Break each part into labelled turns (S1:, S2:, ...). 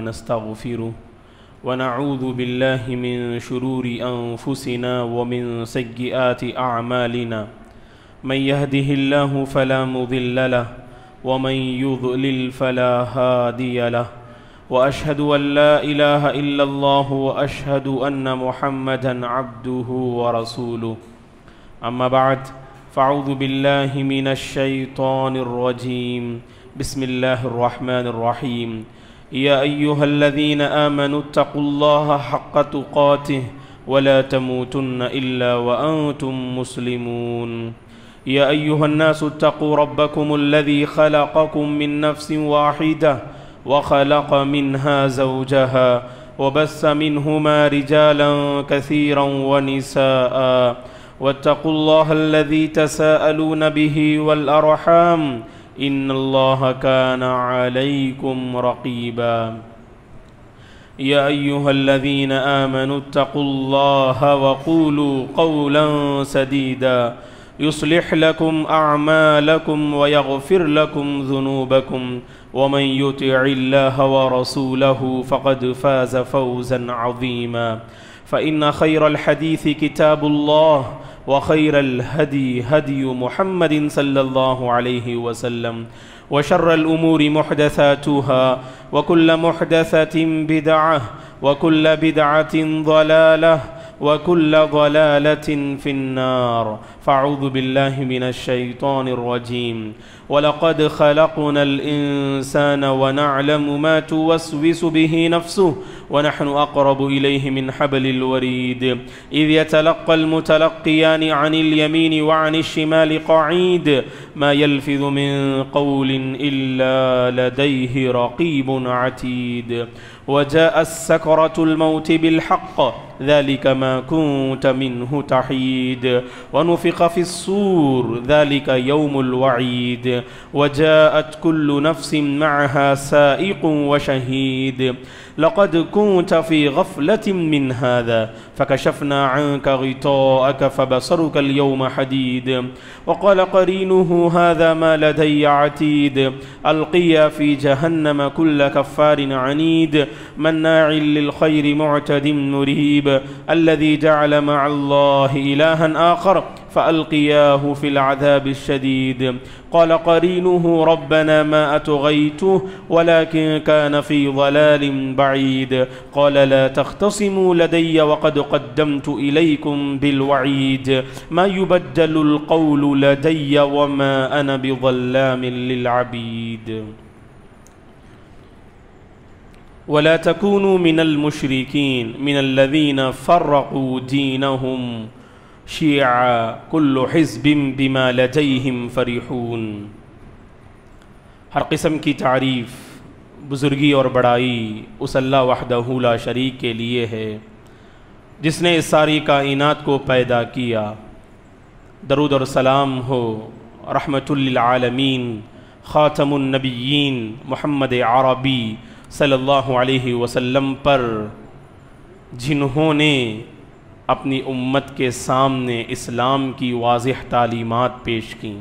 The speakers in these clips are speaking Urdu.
S1: ونستغفره ونعوذ بالله من شرور أنفسنا ومن سيئات أعمالنا من يهده الله فلا مضل له ومن يضلل فلا هادي له وأشهد أن لا إله إلا الله وأشهد أن محمدا عبده ورسوله أما بعد فأعوذ بالله من الشيطان الرجيم بسم الله الرحمن الرحيم يا أيها الذين آمنوا اتقوا الله حق تقاته ولا تموتن إلا وأنتم مسلمون يا أيها الناس اتقوا ربكم الذي خلقكم من نفس واحدة وخلق منها زوجها وبث منهما رجالا كثيرا ونساء واتقوا الله الذي تساءلون به والأرحام إن الله كان عليكم رقيبا يا أيها الذين آمنوا اتقوا الله وقولوا قولا سديدا يصلح لكم أعمالكم ويغفر لكم ذنوبكم ومن يطع الله ورسوله فقد فاز فوزا عظيما فإن خير الحديث كتاب الله وخير الهدي هدي محمد صلى الله عليه وسلم وشر الأمور محدثاتها وكل محدثة بدعة وكل بدعة ضلالة وكل ضلالة في النار فأعوذ بالله من الشيطان الرجيم ولقد خلقنا الإنسان ونعلم ما توسوس به نفسه ونحن أقرب إليه من حبل الوريد إذ يتلقى المتلقيان عن اليمين وعن الشمال قعيد ما يلفظ من قول إلا لديه رقيب عتيد وجاء السكرة الموت بالحق ذلك ما كنت منه تحيد ونفخ في الصور ذلك يوم الوعيد وجاءت كل نفس معها سائق وشهيد لقد كنت في غفلة من هذا فكشفنا عنك غطاءك فبصرك اليوم حديد وقال قرينه هذا ما لدي عتيد ألقيا في جهنم كل كفار عنيد مناع للخير معتد مريب الذي جعل مع الله إلها آخر فألقياه في العذاب الشديد قال قرينه ربنا ما أطغيته ولكن كان في ضلال بعيد قال لا تختصموا لدي وقد قدمت إليكم بالوعيد ما يبدل القول لدي وما أنا بظلام للعبيد ولا تكونوا من المشركين من الذين فرقوا دينهم شیعہ کل حزب بما لدیہم فرحون۔ ہر قسم کی تعریف بزرگی اور بڑائی اس اللہ وحدہ لا شریک کے لیے ہے جس نے اس ساری کائنات کو پیدا کیا۔ درود اور سلام ہو رحمت للعالمین خاتم النبیین محمد عربی صلی اللہ علیہ وسلم پر، جنہوں نے اپنی امت کے سامنے اسلام کی واضح تعلیمات پیش کیں۔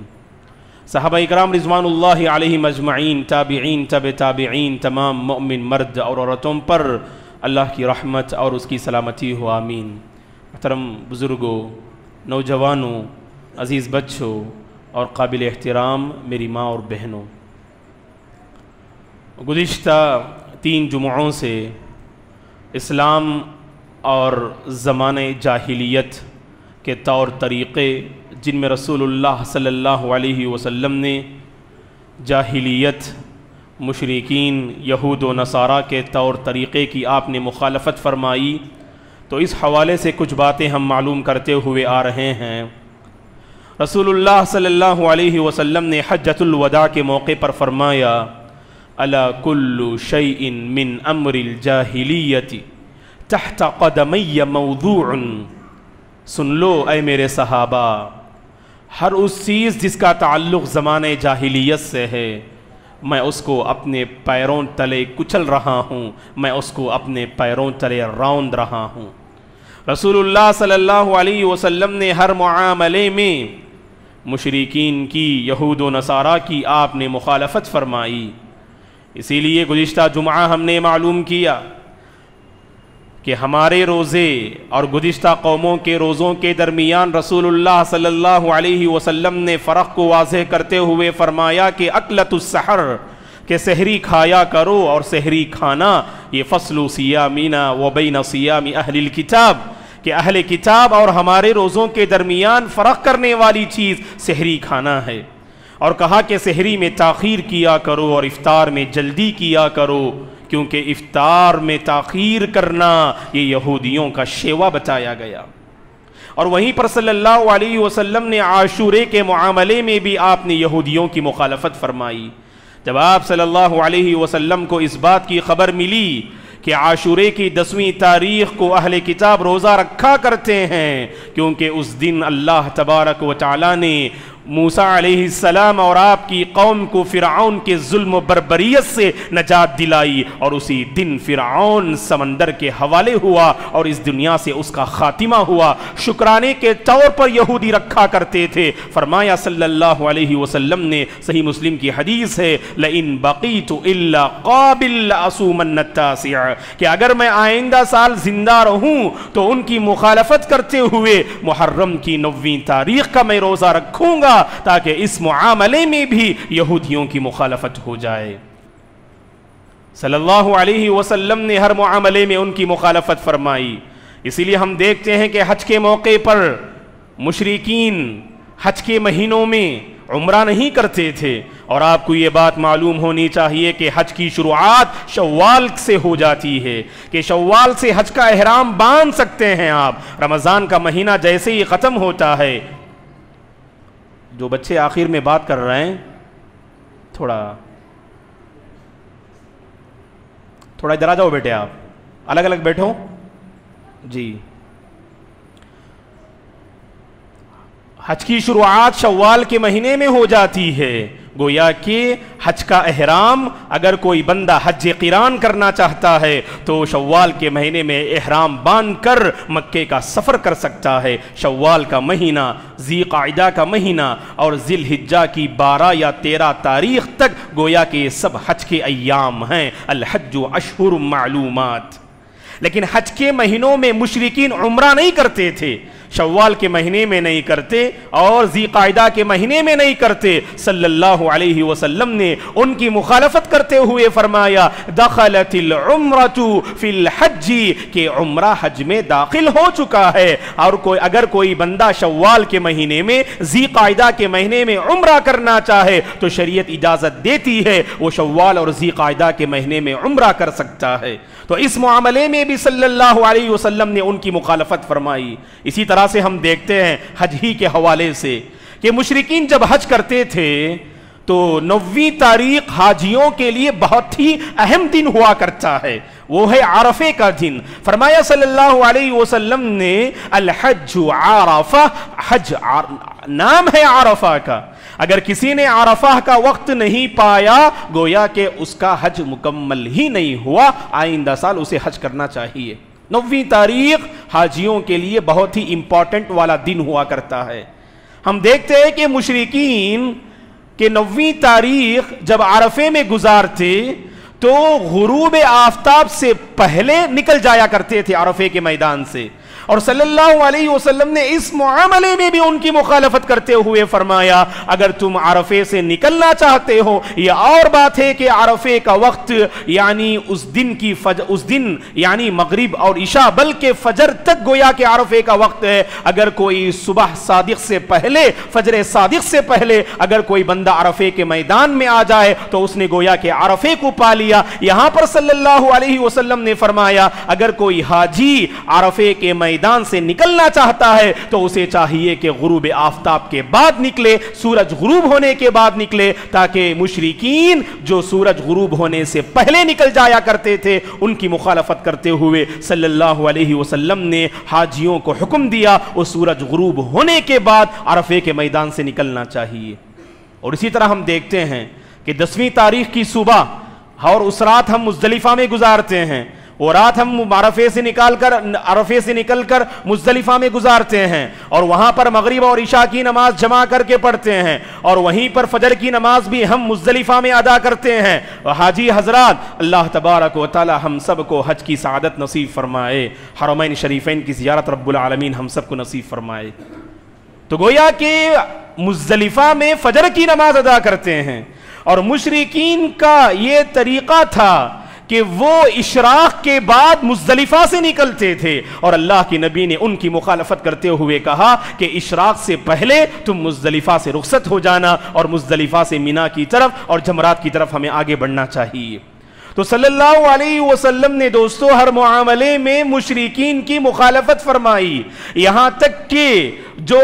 S1: صحابہ اکرام رضوان اللہ علیہم اجمعین، تابعین، تابعین، تمام مؤمن مرد اور عورتوں پر اللہ کی رحمت اور اس کی سلامتی ہو، آمین۔ محترم بزرگوں، نوجوانوں، عزیز بچوں اور قابل احترام میری ماں اور بہنوں، گزشتہ 3 جمعوں سے اسلام اور زمانہ جاہلیت کے طور طریقے جن میں رسول اللہ صلی اللہ علیہ وسلم نے جاہلیت، مشرکین، یہود و نصارہ کے طور طریقے کی آپ نے مخالفت فرمائی، تو اس حوالے سے کچھ باتیں ہم معلوم کرتے ہوئے آ رہے ہیں۔ رسول اللہ صلی اللہ علیہ وسلم نے حجۃ الوداع کے موقع پر فرمایا الا کل شیء من امر الجاہلیت تحت قدمی موضوع، سن لو اے میرے صحابہ، ہر اس چیز جس کا تعلق زمانہ جاہلیت سے ہے میں اس کو اپنے پیروں تلے کچل رہا ہوں، میں اس کو اپنے پیروں تلے روند رہا ہوں۔ رسول اللہ صلی اللہ علیہ وسلم نے ہر معاملے میں مشرکین کی، یہود و نصارہ کی آپ نے مخالفت فرمائی۔ اسی لیے گزشتہ جمعہ ہم نے معلوم کیا کہ ہمارے روزے اور گزشتہ قوموں کے روزوں کے درمیان رسول اللہ صلی اللہ علیہ وسلم نے فرق کو واضح کرتے ہوئے فرمایا کہ اکلۃ السحر، کہ سحری کھایا کرو، اور سحری کھانا یہ فصل صیامنا و بین صیام اہل الکتاب، کہ اہل کتاب اور ہمارے روزوں کے درمیان فرق کرنے والی چیز سحری کھانا ہے، اور کہا کہ سحری میں تاخیر کیا کرو اور افطار میں جلدی کیا کرو، کیونکہ افطار میں تاخیر کرنا یہ یہودیوں کا شیوا بتایا گیا۔ اور وہیں پر صلی اللہ علیہ وسلم نے عاشورے کے معاملے میں بھی آپ نے یہودیوں کی مخالفت فرمائی۔ جب آپ صلی اللہ علیہ وسلم کو اس بات کی خبر ملی کہ عاشورے کی 10ویں تاریخ کو اہل کتاب روزہ رکھا کرتے ہیں، کیونکہ اس دن اللہ تبارک و تعالی نے موسیٰ علیہ السلام اور آپ کی قوم کو فرعون کے ظلم و بربریت سے نجات دلائی، اور اسی دن فرعون سمندر کے حوالے ہوا اور اس دنیا سے اس کا خاتمہ ہوا، شکرانے کے طور پر یہودی رکھا کرتے تھے۔ فرمایا صلی اللہ علیہ وسلم نے، صحیح مسلم کی حدیث ہے، لئن بقیت الا قابل لأصومن التاسع، کہ اگر میں آئندہ سال زندہ رہوں تو ان کی مخالفت کرتے ہوئے محرم کی 9ویں تاریخ کا میں روزہ رکھوں گا، تاکہ اس معاملے میں بھی یہودیوں کی مخالفت ہو جائے۔ صلی اللہ علیہ وسلم نے ہر معاملے میں ان کی مخالفت فرمائی۔ اسی لیے ہم دیکھتے ہیں کہ حج کے موقع پر مشرکین حج کے مہینوں میں عمرہ نہیں کرتے تھے، اور آپ کو یہ بات معلوم ہونی چاہیے کہ حج کی شروعات شوال سے ہو جاتی ہے، کہ شوال سے حج کا احرام باندھ سکتے ہیں آپ۔ رمضان کا مہینہ جیسے ہی ختم ہوتا ہے، جو بچے آخر میں بات کر رہے ہیں تھوڑا ادھر آ جاؤ بیٹے، آپ الگ الگ بیٹھو جی۔ حج کی شروعات شوال کے مہینے میں ہو جاتی ہے، گویا کہ حج کا احرام اگر کوئی بندہ حج قران کرنا چاہتا ہے تو شوال کے مہینے میں احرام باندھ کر مکے کا سفر کر سکتا ہے۔ شوال کا مہینہ، ذی قعدہ کا مہینہ اور ذی الحجہ کی 12 یا 13 تاریخ تک گویا کہ یہ سب حج کے ایام ہیں۔ الحج اشہر معلومات۔ لیکن حج کے مہینوں میں مشرکین عمرہ نہیں کرتے تھے، شوال کے مہینے میں نہیں کرتے اور ذی قعدہ کے مہینے میں نہیں کرتے۔ صلی اللہ علیہ وسلم نے ان کی مخالفت کرتے ہوئے فرمایا دخلت العمرۃ فی الحج، کہ عمرہ حج میں داخل ہو چکا ہے، اور اگر کوئی بندہ شوال کے مہینے میں ذی قعدہ کے مہینے میں عمرہ کرنا چاہے تو شریعت اجازت دیتی ہے، وہ شوال اور ذی قعدہ کے مہینے میں عمرہ کر سکتا ہے۔ تو اس معاملے میں بھی صلی اللہ علیہ وسلم نے ان کی مخالفت فرمائی۔ اسی طرح سے ہم دیکھتے ہیں حج ہی کے حوالے سے کہ مشرکین جب حج کرتے تھے تو 9ویں تاریخ حاجیوں کے لیے بہت ہی اہم دن ہوا کرتا ہے، وہ ہے عرفے کا دن۔ فرمایا صلی اللہ علیہ وسلم نے الحج عرفہ، حج نام ہے عرفہ کا، اگر کسی نے عرفہ کا وقت نہیں پایا گویا کہ اس کا حج مکمل ہی نہیں ہوا، آئندہ سال اسے حج کرنا چاہیے۔ 9ویں تاریخ حاجیوں کے لیے بہت ہی امپورٹنٹ والا دن ہوا کرتا ہے۔ ہم دیکھتے ہیں کہ مشرکین کہ 9ویں تاریخ جب عرفے میں گزارتے تو غروب آفتاب سے پہلے نکل جایا کرتے تھے عرفے کے میدان سے، اور صلی اللہ علیہ وسلم نے اس معاملے میں بھی ان کی مخالفت کرتے ہوئے فرمایا اگر تم عرفے سے نکلنا چاہتے ہو، یہ اور بات ہے کہ عرفے کا وقت یعنی اس دن یعنی مغرب اور عشاء بلکہ فجر تک گویا کہ عرفے کا وقت ہے۔ اگر کوئی صبح صادق سے پہلے، فجر صادق سے پہلے اگر کوئی بندہ عرفے کے میدان میں آ جائے تو اس نے گویا کہ عرفے کو پا لیا۔ یہاں پر صلی اللہ علیہ وسلم نے فرمایا اگر کوئی حاجی عرفے کے میدان سے نکلنا چاہتا ہے تو اسے چاہیے کہ غروب آفتاب کے بعد نکلے، سورج غروب ہونے کے بعد نکلے، تاکہ مشرکین جو سورج غروب ہونے سے پہلے نکل جایا کرتے تھے ان کی مخالفت کرتے ہوئے صلی اللہ علیہ وسلم نے حاجیوں کو حکم دیا وہ سورج غروب ہونے کے بعد عرفے کے میدان سے نکلنا چاہیے۔ اور اسی طرح ہم دیکھتے ہیں کہ 10ویں تاریخ کی صبح اور اس رات ہم مزدلفہ میں گزارتے ہیں، وہ رات ہم عرفے سے نکل کر مزدلفہ میں گزارتے ہیں اور وہاں پر مغرب اور عشاء کی نماز جمع کر کے پڑھتے ہیں اور وہیں پر فجر کی نماز بھی ہم مزدلفہ میں ادا کرتے ہیں. حاجی حضرات اللہ تبارک و تعالی ہم سب کو حج کی سعادت نصیب فرمائے, حرمین شریفین کی زیارت رب العالمین ہم سب کو نصیب فرمائے. تو گویا کہ مزدلفہ میں فجر کی نماز ادا کرتے ہیں اور مشرکین کا یہ طریقہ تھا کہ وہ اشراق کے بعد مزدلفہ سے نکلتے تھے اور اللہ کے نبی نے ان کی مخالفت کرتے ہوئے کہا کہ اشراق سے پہلے تم مزدلفہ سے رخصت ہو جانا اور مزدلفہ سے مینا کی طرف اور جمرات کی طرف ہمیں آگے بڑھنا چاہیے. تو صلی اللہ علیہ وسلم نے دوستو ہر معاملے میں مشرکین کی مخالفت فرمائی, یہاں تک کہ جو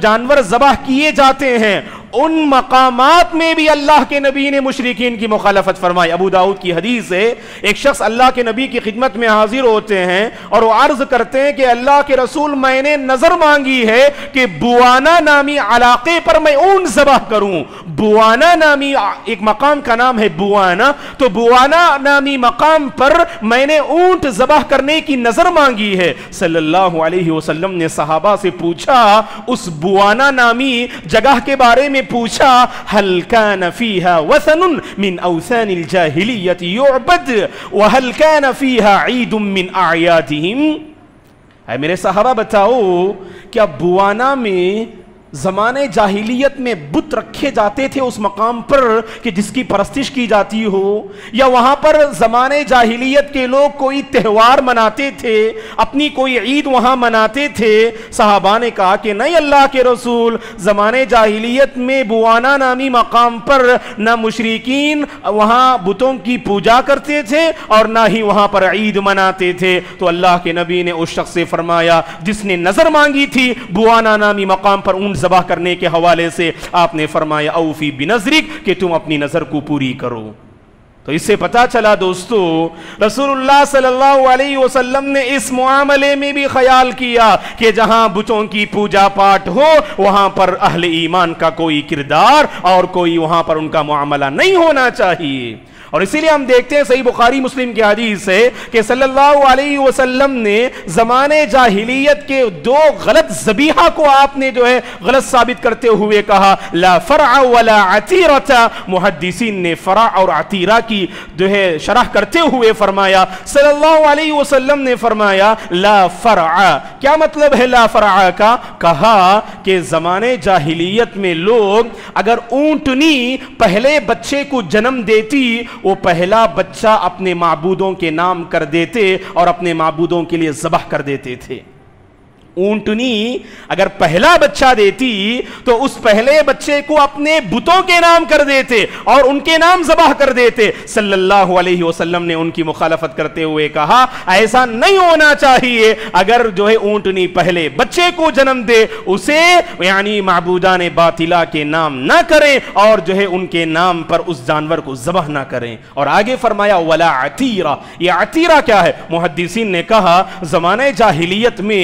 S1: جانور ذبح کیے جاتے ہیں ان مقامات میں بھی اللہ کے نبی نے مشرکین کی مخالفت فرمائی. ابو داؤد کی حدیث ہے, ایک شخص اللہ کے نبی کی خدمت میں حاضر ہوتے ہیں اور وہ عرض کرتے ہیں کہ اللہ کے رسول میں نے نظر مانگی ہے کہ بوانا نامی علاقے پر میں اونٹ ذبح کروں. بوانا نامی ایک مقام کا نام ہے بوانا, تو بوانا نامی مقام پر میں نے اونٹ ذبح کرنے کی نظر مانگی ہے. صلی اللہ علیہ وسلم نے صحابہ سے پوچھا, اس بوانا نامی جگہ کے بارے میں پوچھا, هل كان فيها وثن من اوثان الجاهلية يعبد وهل كان فيها عيد من اعيادهم. اے میرے صحابہ بتاؤ کیا بوانا میں زمانے جاہلیت میں بت رکھے جاتے تھے اس مقام پر کہ جس کی پرستش کی جاتی ہو, یا وہاں پر زمانے جاہلیت کے لوگ کوئی تہوار مناتے تھے, اپنی کوئی عید وہاں مناتے تھے؟ صحابہ نے کہا کہ نہیں اللہ کے رسول, زمانے جاہلیت میں بوانا نامی مقام پر نہ مشرکین وہاں بتوں کی پوجا کرتے تھے اور نہ ہی وہاں پر عید مناتے تھے. تو اللہ کے نبی نے اس شخص سے فرمایا جس نے نظر مانگی تھی بوانا نامی مقام پر اون ذبح کرنے کے حوالے سے, آپ نے فرمایا اوفی بنظرک, کہ تم اپنی نظر کو پوری کرو. تو اس سے پتا چلا دوستو رسول اللہ صلی اللہ علیہ وسلم نے اس معاملے میں بھی خیال کیا کہ جہاں بتوں کی پوجا پاٹ ہو وہاں پر اہل ایمان کا کوئی کردار اور کوئی وہاں پر ان کا معاملہ نہیں ہونا چاہیے. اور اسی لیے ہم دیکھتے ہیں صحیح بخاری مسلم کی حدیث ہے کہ صلی اللہ علیہ وسلم نے زمانے جاہلیت کے دو غلط ذبیحہ کو آپ نے جو ہے غلط ثابت کرتے ہوئے کہا, لا فرع ولا عتیرۃ. محدثین نے فرع اور عتیرہ کی جو ہے شرح کرتے ہوئے فرمایا, صلی اللہ علیہ وسلم نے فرمایا لا فرع. کیا مطلب ہے لا فرع کا؟ کہا کہ زمانے جاہلیت میں لوگ اگر اونٹنی پہلے بچے کو جنم دیتی وہ پہلا بچہ اپنے معبودوں کے نام کر دیتے اور اپنے معبودوں کے لیے ذبح کر دیتے تھے. اونٹنی اگر پہلا بچہ دیتی تو اس پہلے بچے کو اپنے بتوں کے نام کر دیتے اور ان کے نام ذبح کر دیتے. صلی اللہ علیہ وسلم نے ان کی مخالفت کرتے ہوئے کہا ایسا نہیں ہونا چاہیے. اگر جو ہے اونٹنی پہلے بچے کو جنم دے اسے یعنی معبودان باطلہ کے نام نہ کریں اور جو ہے ان کے نام پر اس جانور کو ذبح نہ کریں. اور آگے فرمایا ولا عتیرہ. یہ عتیرہ کیا ہے؟ محدثین نے کہا زمانے جاہلیت میں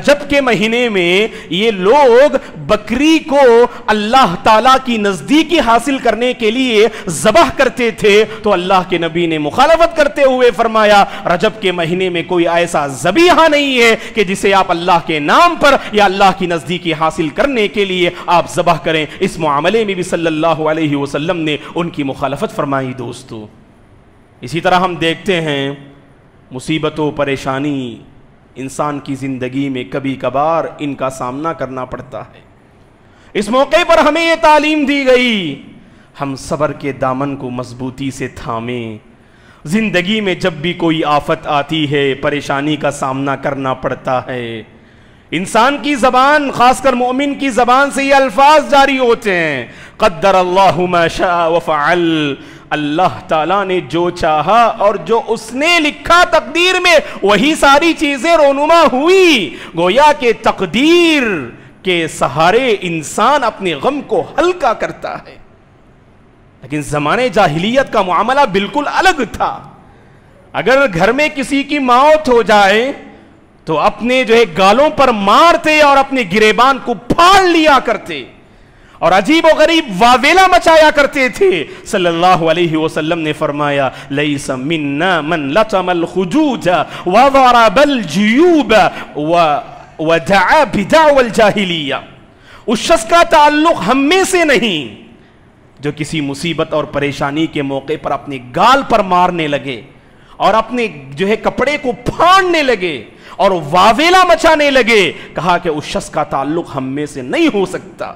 S1: رجب کے مہینے میں یہ لوگ بکری کو اللہ تعالیٰ کی نزدیکی حاصل کرنے کے لیے ذبح کرتے تھے. تو اللہ کے نبی نے مخالفت کرتے ہوئے فرمایا رجب کے مہینے میں کوئی ایسا ذبیحہ نہیں ہے کہ جسے آپ اللہ کے نام پر یا اللہ کی نزدیکی حاصل کرنے کے لیے آپ ذبح کریں. اس معاملے میں بھی صلی اللہ علیہ وسلم نے ان کی مخالفت فرمائی. دوستو اسی طرح ہم دیکھتے ہیں مصیبت و پریشانی انسان کی زندگی میں کبھی کبھار ان کا سامنا کرنا پڑتا ہے. اس موقع پر ہمیں یہ تعلیم دی گئی ہم صبر کے دامن کو مضبوطی سے تھامیں. زندگی میں جب بھی کوئی آفت آتی ہے پریشانی کا سامنا کرنا پڑتا ہے. انسان کی زبان خاص کر مومن کی زبان سے یہ الفاظ جاری ہوتے ہیں قدر اللہ ما شاء وفعل. اللہ تعالیٰ نے جو چاہا اور جو اس نے لکھا تقدیر میں وہی ساری چیزیں رونما ہوئی. گویا کہ تقدیر کے سہارے انسان اپنے غم کو ہلکا کرتا ہے. لیکن زمانے جاہلیت کا معاملہ بالکل الگ تھا. اگر گھر میں کسی کی موت ہو جائے تو اپنے جو ہے گالوں پر مارتے اور اپنے گریبان کو پھاڑ لیا کرتے اور عجیب و غریب واویلا مچایا کرتے تھے. صلی اللہ علیہ وسلم نے فرمایا لیس منا من لطم الخجوج وضرب الجیوب ودعا بدعوى الجاہلیہ. اس شخص کا تعلق ہم میں سے نہیں جو کسی مصیبت اور پریشانی کے موقع پر اپنے گال پر مارنے لگے اور اپنے کپڑے کو پھاڑنے لگے اور واویلا مچانے لگے. کہا کہ اس شخص کا تعلق ہم میں سے نہیں ہو سکتا،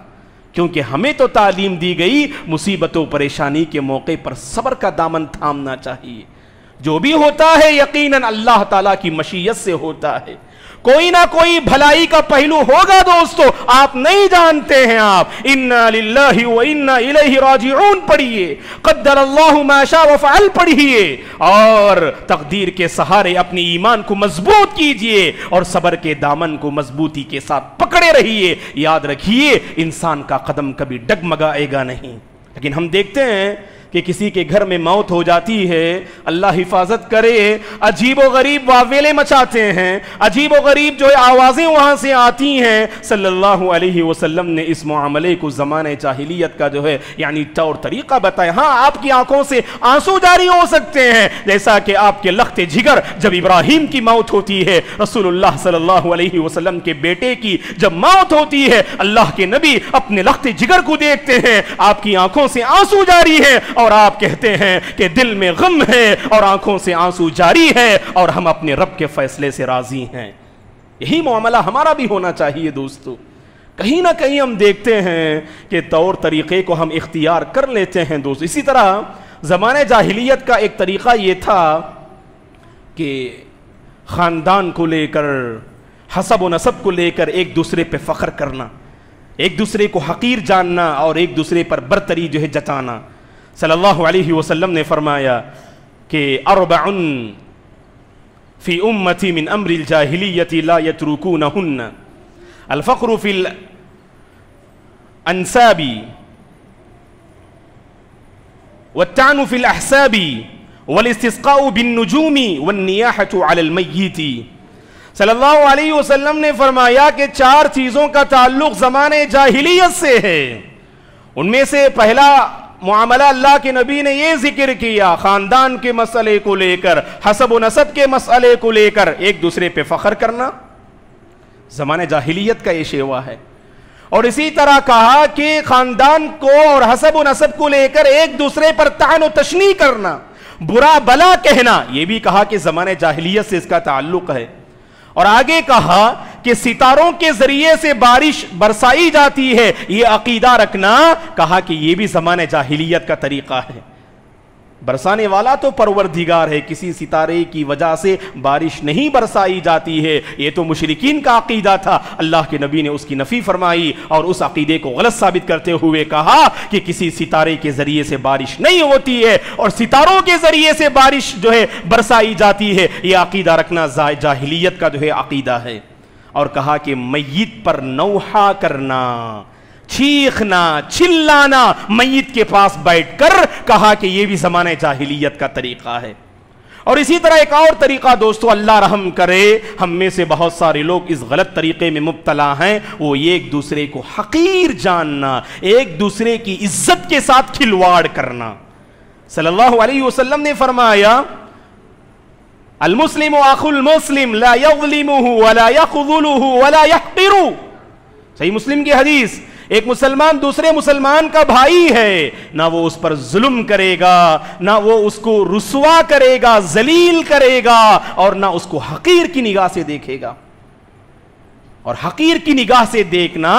S1: کیونکہ ہمیں تو تعلیم دی گئی مصیبت و پریشانی کے موقع پر صبر کا دامن تھامنا چاہیے. جو بھی ہوتا ہے یقیناً اللہ تعالیٰ کی مشیت سے ہوتا ہے. کوئی نہ کوئی بھلائی کا پہلو ہوگا دوستو، آپ نہیں جانتے ہیں. آپ انا للہ و انا الیہ راجعون پڑھیے، قدر اللہ ما شاء وفعل پڑھیے، اور تقدیر کے سہارے اپنی ایمان کو مضبوط کیجئے اور صبر کے دامن کو مضبوطی کے ساتھ پکڑے رہیے. یاد رکھیے انسان کا قدم کبھی ڈگمگائے گا نہیں. لیکن ہم دیکھتے ہیں کہ کسی کے گھر میں موت ہو جاتی ہے، اللہ حفاظت کرے، عجیب و غریب واویلے مچاتے ہیں، عجیب و غریب آوازیں وہاں سے آتی ہیں. صلی اللہ علیہ وسلم نے اس معاملے کو زمانے جاہلیت کا یعنی طور طریقہ بتایا. ہاں آپ کی آنکھوں سے آنسو جاری ہو سکتے ہیں، جیسا کہ آپ کے لخت جگر جب ابراہیم کی موت ہوتی ہے، رسول اللہ صلی اللہ علیہ وسلم کے بیٹے کی جب موت ہوتی ہے، اللہ کے نبی اپنے لخت جگر کو دیکھتے ہیں، آپ کی آنکھوں سے آنسو جاری ہے اور آپ کہتے ہیں کہ دل میں غم ہے اور آنکھوں سے آنسو جاری ہے اور ہم اپنے رب کے فیصلے سے راضی ہیں. یہی معاملہ ہمارا بھی ہونا چاہیے دوستو. کہیں نہ کہیں ہم دیکھتے ہیں کہ طور طریقے کو ہم اختیار کر لیتے ہیں دوستو. اسی طرح زمانے جاہلیت کا ایک طریقہ یہ تھا کہ خاندان کو لے کر، حسب و نسب کو لے کر ایک دوسرے پہ فخر کرنا، ایک دوسرے کو حقیر جاننا اور ایک دوسرے پر برتری جتانا. صلی اللہ علیہ وسلم نے فرمایا کہ اربع فی امتی من امر الجاہلیت لا یترکونہن الفقر فی الانساب والطعن فی الاحساب والاستسقاء بالنجوم والنیاحة علی المیت. صلی اللہ علیہ وسلم نے فرمایا کہ 4 چیزوں کا تعلق زمانے جاہلیت سے ہے. ان میں سے پہلا معاملہ اللہ کے نبی نے یہ ذکر کیا، خاندان کے مسئلے کو لے کر، حسب و نسب کے مسئلے کو لے کر ایک دوسرے پہ فخر کرنا زمانے جاہلیت کا یہ شیوا ہے. اور اسی طرح کہا کہ خاندان کو اور حسب و نسب کو لے کر ایک دوسرے پر طعن و تشنیع کرنا، برا بلا کہنا، یہ بھی کہا کہ زمانے جاہلیت سے اس کا تعلق ہے. اور آگے کہا کہ ستاروں کے ذریعے سے بارش برسائی جاتی ہے، یہ عقیدہ رکھنا، کہا کہ یہ بھی زمانے جاہلیت کا طریقہ ہے. برسانے والا تو پروردگار ہے، کسی ستارے کی وجہ سے بارش نہیں برسائی جاتی ہے. یہ تو مشرکین کا عقیدہ تھا، اللہ کے نبی نے اس کی نفی فرمائی اور اس عقیدے کو غلط ثابت کرتے ہوئے کہا کہ کسی ستارے کے ذریعے سے بارش نہیں ہوتی ہے اور ستاروں کے ذریعے سے بارش برسائی جاتی ہے. یہ عقیدہ رکھنا جاہلیت کا عقیدہ ہے. اور کہا کہ میت پر نوحہ کرنا، چیخنا، چلانا میت کے پاس بیٹھ کر، کہا کہ یہ بھی زمانے جاہلیت کا طریقہ ہے. اور اسی طرح ایک اور طریقہ دوستو، اللہ رحم کرے ہم میں سے بہت سارے لوگ اس غلط طریقے میں مبتلا ہیں، وہ ایک دوسرے کو حقیر جاننا، ایک دوسرے کی عزت کے ساتھ کھلواڑ کرنا. صلی اللہ علیہ وسلم نے فرمایا المسلم اخو المسلم لا یظلمہ ولا یخذلہ ولا یحقرہ. صحیح مسلم کی حدیث، ایک مسلمان دوسرے مسلمان کا بھائی ہے، نہ وہ اس پر ظلم کرے گا، نہ وہ اس کو رسوا کرے گا، ذلیل کرے گا، اور نہ اس کو حقیر کی نگاہ سے دیکھے گا. اور حقیر کی نگاہ سے دیکھنا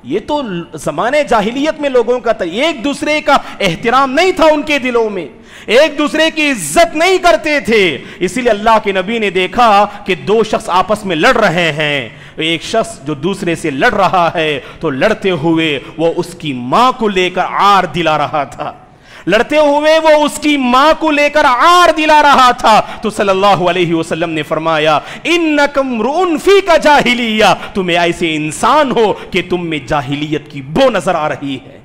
S1: یہ تو زمانے جاہلیت میں لوگوں کا ایک دوسرے کا احترام نہیں تھا، ان کے دلوں میں ایک دوسرے کی عزت نہیں کرتے تھے. اسی لیے اللہ کے نبی نے دیکھا کہ 2 شخص آپس میں لڑ رہے ہیں، ایک شخص جو دوسرے سے لڑ رہا ہے تو لڑتے ہوئے وہ اس کی ماں کو لے کر عار دلا رہا تھا، لڑتے ہوئے وہ اس کی ماں کو لے کر عار دلا رہا تھا. تو صلی اللہ علیہ وسلم نے فرمایا انکم امرؤ فیک جاہلیہ، تم ایسے انسان ہو کہ تم میں جاہلیت کی بو نظر آ رہی ہے،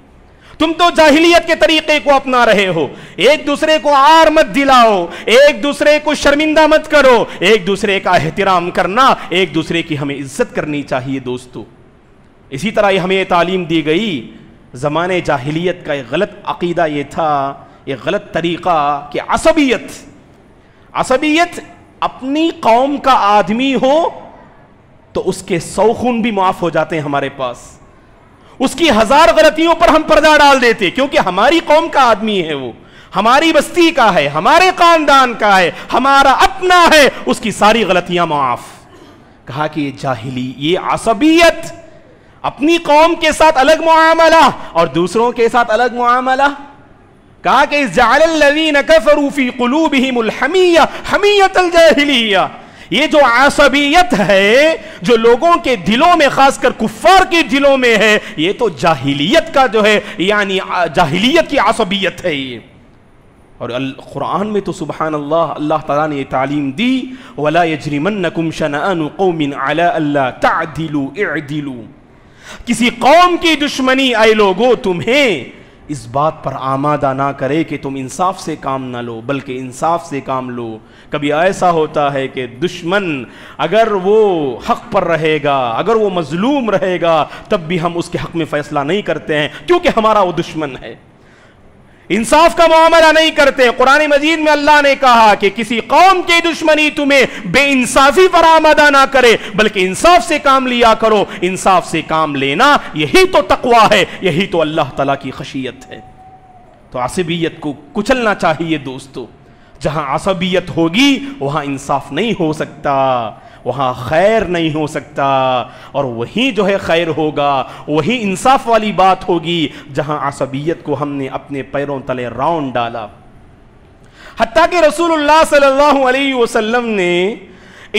S1: تم تو جاہلیت کے طریقے کو اپنا رہے ہو. ایک دوسرے کو عار مت دلاؤ، ایک دوسرے کو شرمندہ مت کرو، ایک دوسرے کا احترام کرنا، ایک دوسرے کی ہمیں عزت کرنی چاہیے دوستو. اسی طرح ہمیں تعلیم دی گئی زمانے جاہلیت کا ایک غلط عقیدہ یہ تھا، ایک غلط طریقہ کہ عصبیت اپنی قوم کا آدمی ہو تو اس کے 100 خون بھی معاف ہو جاتے ہیں ہمارے پاس، اس کی 1000 غلطیوں پر ہم پردہ ڈال دیتے کیونکہ ہماری قوم کا آدمی ہے، وہ ہماری بستی کا ہے، ہمارے خاندان کا ہے، ہمارا اپنا ہے، اس کی ساری غلطیاں معاف۔ کہا کہ یہ عصبیت، اپنی قوم کے ساتھ الگ معاملہ اور دوسروں کے ساتھ الگ معاملہ۔ کہا کہ جعل الذین کفروا فی قلوبہم الحمیہ حمیۃ الجاہلیہ، یہ جو عصبیت ہے جو لوگوں کے دلوں میں، خاص کر کفار کے دلوں میں ہے، یہ تو جاہلیت کا جو ہے، یعنی جاہلیت کی عصبیت ہے یہ۔ اور قرآن میں تو سبحان اللہ، اللہ تعالیٰ نے یہ تعلیم دی، وَلَا يَجْرِمَنَّكُمْ شَنَآنُ قَوْمٍ عَلَىٰ أَلَّا تَعْدِلُوا اعْدِلُوا، کسی قوم کی دشمنی اے لوگو تمہیں اس بات پر آمادہ نہ کرے کہ تم انصاف سے کام نہ لو، بلکہ انصاف سے کام لو۔ کبھی ایسا ہوتا ہے کہ دشمن اگر وہ حق پر رہے گا، اگر وہ مظلوم رہے گا، تب بھی ہم اس کے حق میں فیصلہ نہیں کرتے ہیں کیونکہ ہمارا وہ دشمن ہے، انصاف کا معاملہ نہیں کرتے۔ قرآن مجید میں اللہ نے کہا کہ کسی قوم کی دشمنی تمہیں بے انصافی پر آمادہ نہ کرے، بلکہ انصاف سے کام لیا کرو۔ انصاف سے کام لینا یہی تو تقویٰ ہے، یہی تو اللہ تعالیٰ کی خشیت ہے۔ تو عصبیت کو کچلنا چاہیے دوستو، جہاں عصبیت ہوگی وہاں انصاف نہیں ہو سکتا، وہاں خیر نہیں ہو سکتا، اور وہی جو ہے خیر ہوگا، وہی انصاف والی بات ہوگی جہاں عصبیت کو ہم نے اپنے پیروں تلے راؤنڈ ڈالا۔ حتیٰ کہ رسول اللہ صلی اللہ علیہ وسلم نے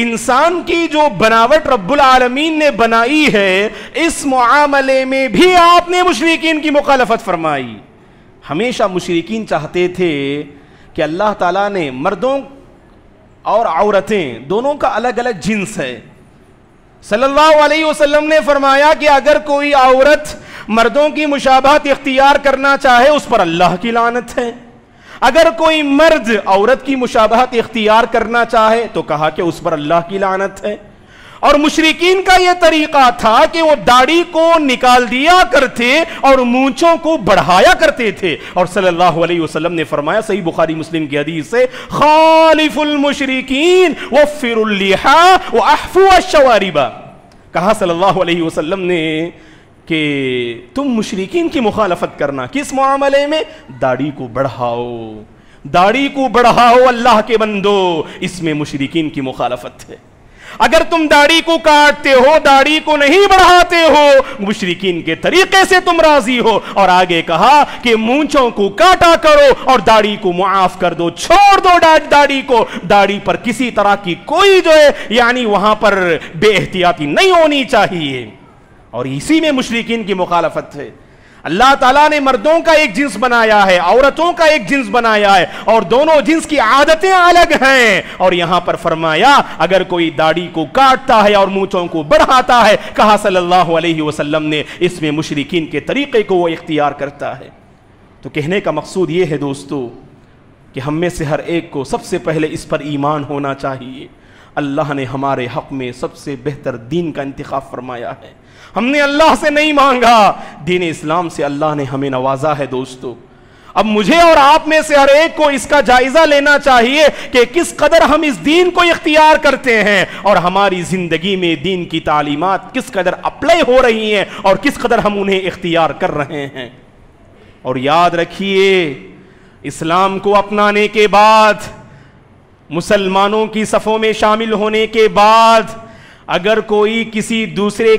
S1: انسان کی جو بناوٹ رب العالمین نے بنائی ہے، اس معاملے میں بھی آپ نے مشرکین کی مخالفت فرمائی۔ ہمیشہ مشرکین چاہتے تھے کہ اللہ تعالیٰ نے مردوں اور عورتیں دونوں کا الگ الگ جنس ہے۔ صلی اللہ علیہ وسلم نے فرمایا کہ اگر کوئی عورت مردوں کی مشابہت اختیار کرنا چاہے اس پر اللہ کی لعنت ہے، اگر کوئی مرد عورت کی مشابہت اختیار کرنا چاہے تو کہا کہ اس پر اللہ کی لعنت ہے۔ اور مشرکین کا یہ طریقہ تھا کہ وہ داڑھی کو نکال دیا کرتے اور مونچھوں کو بڑھایا کرتے تھے، اور صلی اللہ علیہ وسلم نے فرمایا، صحیح بخاری مسلم کی حدیث سے، خالف المشرکین وفروا اللحى واحفوا الشوارب، کہا صلی اللہ علیہ وسلم نے کہ تم مشرکین کی مخالفت کرنا، کس معاملے میں؟ داڑھی کو بڑھاؤ، داڑھی کو بڑھاؤ اللہ کے بندو، اس میں مشرکین کی مخالفت ہے۔ اگر تم داڑھی کو کاٹتے ہو، داڑھی کو نہیں بڑھاتے ہو، مشرکین کے طریقے سے تم راضی ہو۔ اور آگے کہا کہ مونچھوں کو کاٹا کرو اور داڑھی کو معاف کر دو، چھوڑ دو داڑھی کو، داڑھی پر کسی طرح کی کوئی جو ہے یعنی وہاں پر بے احتیاطی نہیں ہونی چاہیے، اور اسی میں مشرکین کی مخالفت ہے۔ اللہ تعالیٰ نے مردوں کا ایک جنس بنایا ہے، عورتوں کا ایک جنس بنایا ہے، اور دونوں جنس کی عادتیں الگ ہیں، اور یہاں پر فرمایا اگر کوئی داڑھی کو کاٹتا ہے اور مونچھوں کو بڑھاتا ہے، کہا صلی اللہ علیہ وسلم نے، اس میں مشرکین کے طریقے کو وہ اختیار کرتا ہے۔ تو کہنے کا مقصود یہ ہے دوستو کہ ہم میں سے ہر ایک کو سب سے پہلے اس پر ایمان ہونا چاہیے، اللہ نے ہمارے حق میں سب سے بہتر دین کا انتخاب فرمایا ہے۔ ہم نے اللہ سے نہیں مانگا، دین اسلام سے اللہ نے ہمیں نوازا ہے دوستو۔ اب مجھے اور آپ میں سے ہر ایک کو اس کا جائزہ لینا چاہیے کہ کس قدر ہم اس دین کو اختیار کرتے ہیں، اور ہماری زندگی میں دین کی تعلیمات کس قدر اپلائی ہو رہی ہیں، اور کس قدر ہم انہیں اختیار کر رہے ہیں۔ اور یاد رکھیے، اسلام کو اپنانے کے بعد، مسلمانوں کی صفوں میں شامل ہونے کے بعد، اگر کوئی کسی دوسروں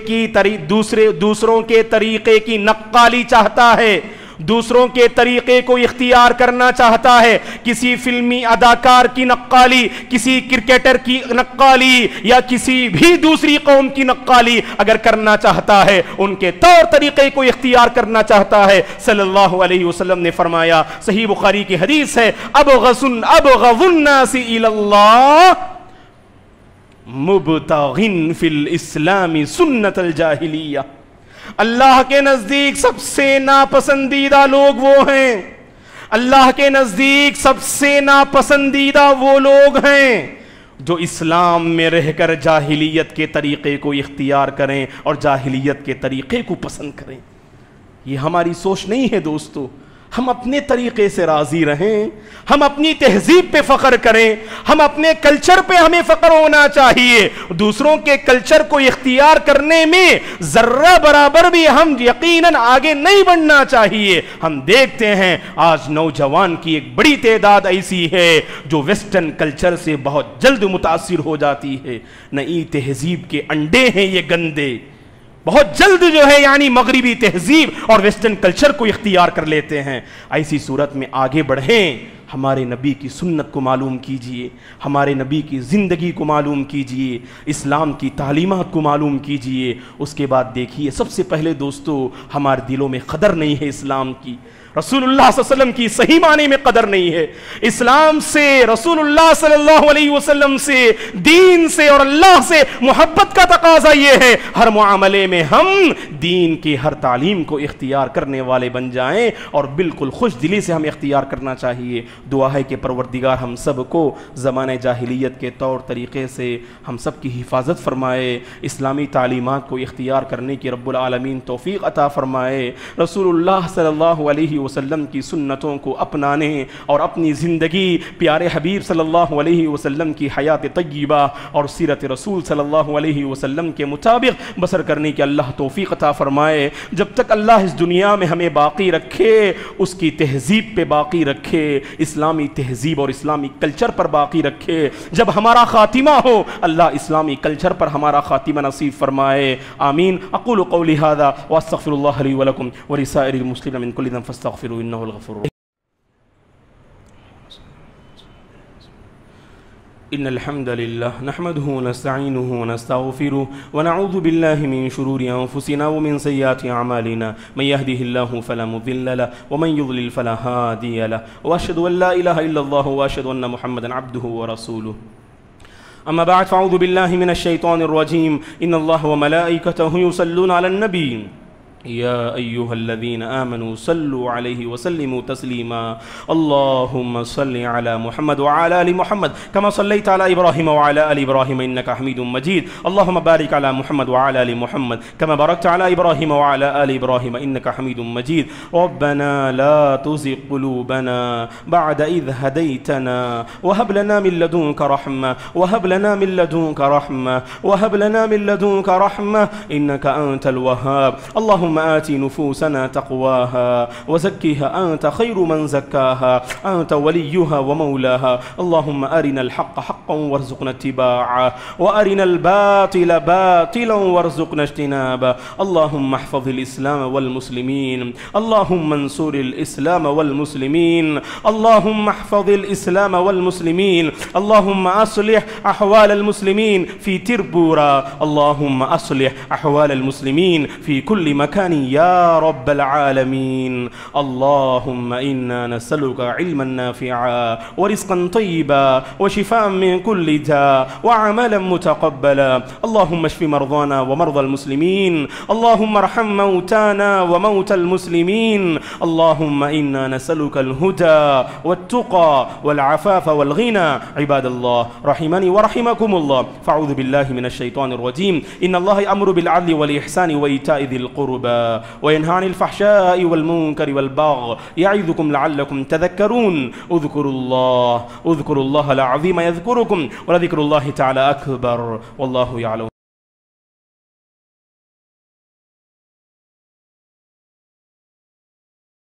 S1: کے طریقے کی نقالی چاہتا ہے، دوسروں کے طریقے کو اختیار کرنا چاہتا ہے، کسی فلمی اداکار کی نقالی، کسی کرکٹر کی نقالی، یا کسی بھی دوسری قوم کی نقالی اگر کرنا چاہتا ہے، ان کے طور طریقے کو اختیار کرنا چاہتا ہے، صلی اللہ علیہ وسلم نے فرمایا، صحیح بخاری کی حدیث ہے، ابغض الناس الی اللہ مبتغن فی الاسلام سنت الجاہلیہ، اللہ کے نزدیک سب سے ناپسندیدہ لوگ وہ ہیں، اللہ کے نزدیک سب سے ناپسندیدہ وہ لوگ ہیں جو اسلام میں رہ کر جاہلیت کے طریقے کو اختیار کریں اور جاہلیت کے طریقے کو پسند کریں۔ یہ ہماری سوچ نہیں ہے دوستو. ہم اپنے طریقے سے راضی رہیں, ہم اپنی تہذیب پہ فخر کریں, ہم اپنے کلچر پہ ہمیں فخر ہونا چاہیے. دوسروں کے کلچر کو اختیار کرنے میں ذرہ برابر بھی ہم یقیناً آگے نہیں بڑھنا چاہیے. ہم دیکھتے ہیں آج نوجوان کی ایک بڑی تعداد ایسی ہے جو ویسٹرن کلچر سے بہت جلد متاثر ہو جاتی ہے. نئی تہذیب کے انڈے ہیں یہ گندے, بہت جلد جو ہے یعنی مغربی تہذیب اور ویسٹرن کلچر کو اختیار کر لیتے ہیں. ایسی صورت میں آگے بڑھیں, ہمارے نبی کی سنت کو معلوم کیجئے, ہمارے نبی کی زندگی کو معلوم کیجئے, اسلام کی تعلیمات کو معلوم کیجئے. اس کے بعد دیکھیے, سب سے پہلے دوستو ہمارے دلوں میں قدر نہیں ہے اسلام کی, رسول اللہ صلی اللہ علیہ وسلم کی صحیح معنی میں قدر نہیں ہے. اسلام سے, رسول اللہ صلی اللہ علیہ وسلم سے, دین سے اور اللہ سے محبت کا تقاضا یہ ہے ہر معاملے میں ہم دین کی ہر تعلیم کو اختیار کرنے والے بن جائیں اور بالکل خوش دلی سے ہم اختیار کرنا چاہیے. دعا ہے کہ پروردگار ہم سب کو زمانہ جاہلیت کے طور طریقے سے ہم سب کی حفاظت فرمائے, اسلامی تعلیمات کو اختیار کرنے کی رب العالمین توفیق عطا فرمائے. رسول اللہ صلی اللہ علیہ وسلم کی سنتوں کو اپنانے اور اپنی زندگی پیارے حبیب صلی اللہ علیہ وسلم کی حیات طیبہ اور سیرت رسول صلی اللہ علیہ وسلم کے مطابق بسر کرنے کی اللہ توفیق عطا فرمائے. جب تک اللہ اس دنیا میں ہمیں باقی رکھے, اس کی تہذیب پہ باقی رکھے, اسلامی تہذیب اور اسلامی کلچر پر باقی رکھے. جب ہمارا خاتمہ ہو اللہ اسلامی کلچر پر ہمارا خاتمہ نصیب فرمائے. آمین. اقول قولی ھذا واستغفر اللہ لی ولکم ولسائر المسلمین من کل ذنب فاستغفروه انه الغفور الرحیم. إن الحمد لله نحمده ونستعينه ونستغفره ونعوذ بالله من شرور أنفسنا ومن سيئات أعمالنا من يهده الله فلا مضل له ومن يضلل فلا هادي له وأشهد أن لا إله إلا الله وأشهد أن محمدا عبده ورسوله. أما بعد فأعوذ بالله من الشيطان الرجيم. إن الله وملائكته يصلون على النبي يا أيها الذين آمنوا صلوا عليه وسلموا تسليما. اللهم صل على محمد وعلى آل محمد كما صليت على إبراهيم وعلى آل إبراهيم إنك حميد مجيد. اللهم بارك على محمد وعلى آل محمد كما باركت على إبراهيم وعلى آل إبراهيم إنك حميد مجيد. ربنا لا تزغ قلوبنا بعد إذ هديتنا وهب لنا من لدنك رحمة وهب لنا من لدنك رحمة وهب لنا من لدنك رحمة إنك أنت الوهاب. اللهم آت نفوسنا تقواها وزكها أنت خير من زكاها أنت وليها ومولاها. اللهم أرنا الحق حقا وارزقنا اتباعه وأرنا الباطل باطلا وارزقنا اجتنابه. اللهم احفظ الإسلام والمسلمين. اللهم انصر الإسلام والمسلمين. اللهم احفظ الإسلام والمسلمين. اللهم أصلح أحوال المسلمين في تربورا. اللهم أصلح أحوال المسلمين في كل مكان يا رب العالمين. اللهم إنا نسألك علما نافعا ورزقا طيبا وشفاء من كل داء وعملا متقبلا. اللهم اشف مرضانا ومرضى المسلمين. اللهم ارحم موتانا وموتى المسلمين. اللهم إنا نسألك الهدى والتقى والعفاف والغنى. عباد الله رحمني ورحمكم الله. فاعوذ بالله من الشيطان الرجيم. إن الله يأمر بالعدل والإحسان وإيتاء ذي القربى وينهى عن الفحشاء والمنكر والبغي يعظكم لعلكم تذكرون. اذكروا الله العظيم يذكركم ولذكر الله تعالى أكبر والله يعلم.